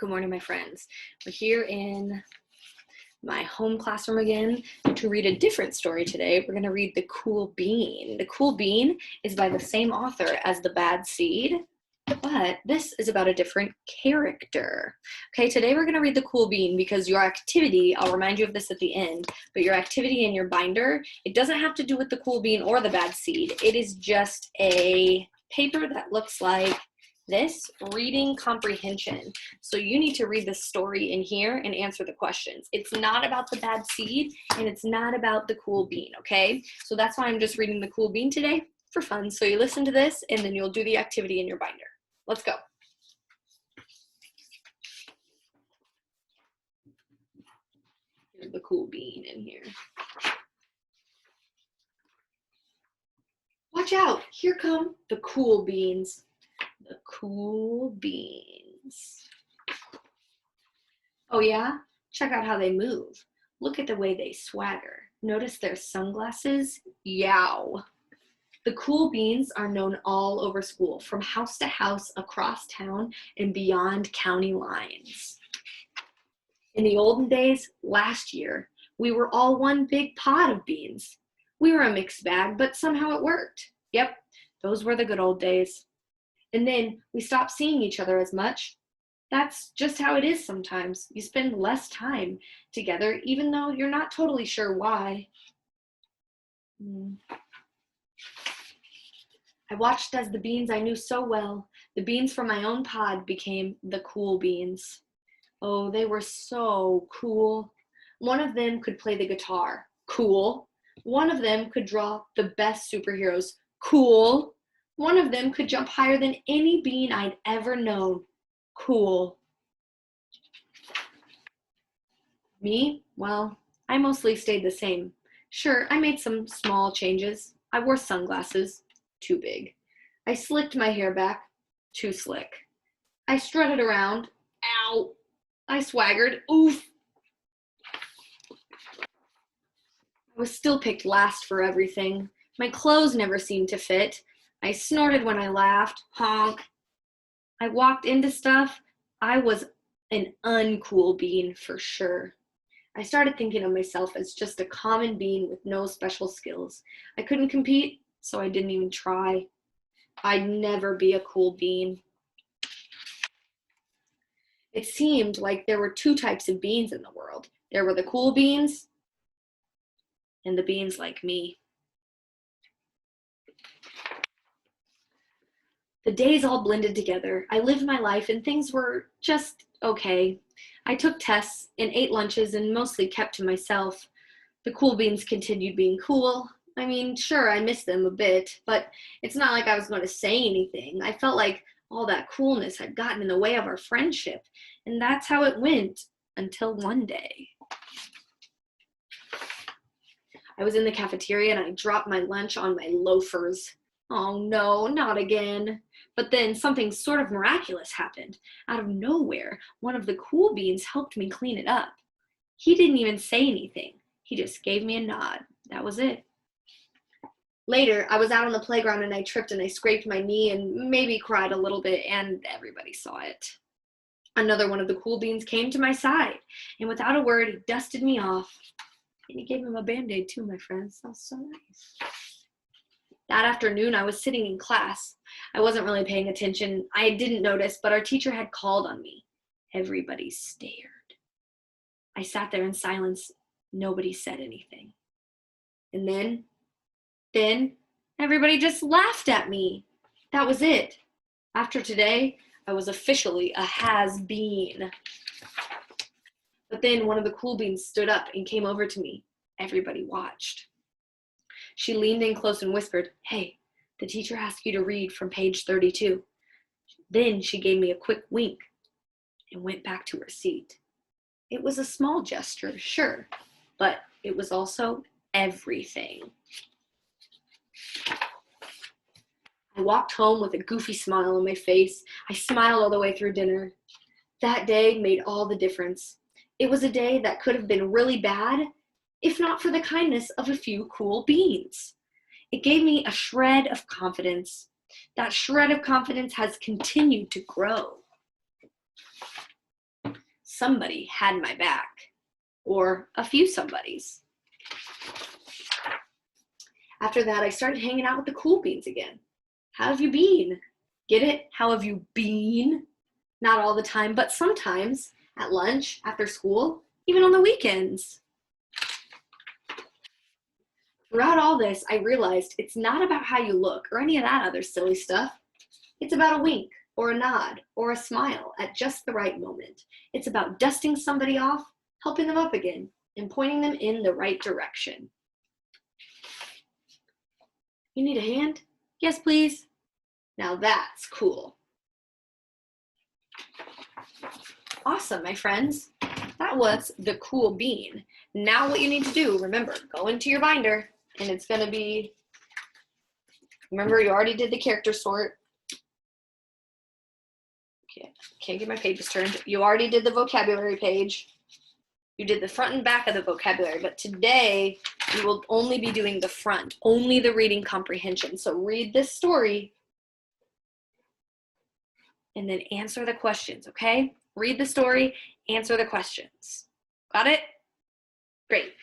Good morning, my friends. We're here in my home classroom again to read a different story today. We're going to read The Cool Bean. The Cool Bean is by the same author as The Bad Seed, but this is about a different character. Okay, today we're going to read The Cool Bean because your activity, I'll remind you of this at the end, but your activity in your binder, it doesn't have to do with The Cool Bean or The Bad Seed. It is just a paper that looks like this, reading comprehension. So you need to read the story in here and answer the questions. It's not about the bad seed and it's not about the cool bean, okay? So that's why I'm just reading the cool bean today for fun. So you listen to this and then you'll do the activity in your binder. Let's go. Here's the cool bean in here. Watch out, here come the cool beans. The cool beans. Oh yeah? Check out how they move. Look at the way they swagger. Notice their sunglasses? Yow. The cool beans are known all over school, from house to house, across town, and beyond county lines. In the olden days, last year, we were all one big pot of beans. We were a mixed bag, but somehow it worked. Yep, those were the good old days. And then we stopped seeing each other as much. That's just how it is sometimes. You spend less time together, even though you're not totally sure why. I watched as the beans I knew so well, the beans from my own pod, became the cool beans. Oh, they were so cool. One of them could play the guitar. Cool. One of them could draw the best superheroes. Cool. One of them could jump higher than any bean I'd ever known. Cool. Me? Well, I mostly stayed the same. Sure, I made some small changes. I wore sunglasses. Too big. I slicked my hair back. Too slick. I strutted around. Ow. I swaggered. Oof. I was still picked last for everything. My clothes never seemed to fit. I snorted when I laughed. Honk. I walked into stuff. I was an uncool bean for sure. I started thinking of myself as just a common bean with no special skills. I couldn't compete, so I didn't even try. I'd never be a cool bean. It seemed like there were two types of beans in the world. There were the cool beans and the beans like me. The days all blended together. I lived my life and things were just okay. I took tests and ate lunches and mostly kept to myself. The cool beans continued being cool. I mean, sure, I missed them a bit, but it's not like I was going to say anything. I felt like all that coolness had gotten in the way of our friendship, and that's how it went until one day. I was in the cafeteria and I dropped my lunch on my loafers. Oh no, not again. But then something sort of miraculous happened. Out of nowhere, one of the cool beans helped me clean it up. He didn't even say anything. He just gave me a nod. That was it. Later, I was out on the playground and I tripped and I scraped my knee and maybe cried a little bit, and everybody saw it. Another one of the cool beans came to my side, and without a word, he dusted me off. And he gave him a Band-Aid too, my friends. That was so nice. That afternoon, I was sitting in class. I wasn't really paying attention. I didn't notice, but our teacher had called on me. Everybody stared. I sat there in silence. Nobody said anything. And then everybody just laughed at me. That was it. After today, I was officially a has-been. But then one of the cool beans stood up and came over to me. Everybody watched. She leaned in close and whispered, "Hey, the teacher asked you to read from page 32. Then she gave me a quick wink and went back to her seat. It was a small gesture, sure, but it was also everything. I walked home with a goofy smile on my face. I smiled all the way through dinner. That day made all the difference. It was a day that could have been really bad, if not for the kindness of a few cool beans. It gave me a shred of confidence. That shred of confidence has continued to grow. somebody had my back, or a few somebodies. After that, I started hanging out with the cool beans again. How have you been? Get it? How have you been? Not all the time, but sometimes, at lunch, after school, even on the weekends. Throughout all this, I realized it's not about how you look or any of that other silly stuff. It's about a wink or a nod or a smile at just the right moment. It's about dusting somebody off, helping them up again, and pointing them in the right direction. You need a hand? Yes, please. Now that's cool. Awesome, my friends. That was the cool bean. Now what you need to do, remember, go into your binder, and it's going to be, remember, you already did the character sort. Okay, can't get my pages turned. You already did the vocabulary page. You did the front and back of the vocabulary, but today you will only be doing the front, only the reading comprehension. So read this story and then answer the questions, okay? Read the story, answer the questions. Got it? Great.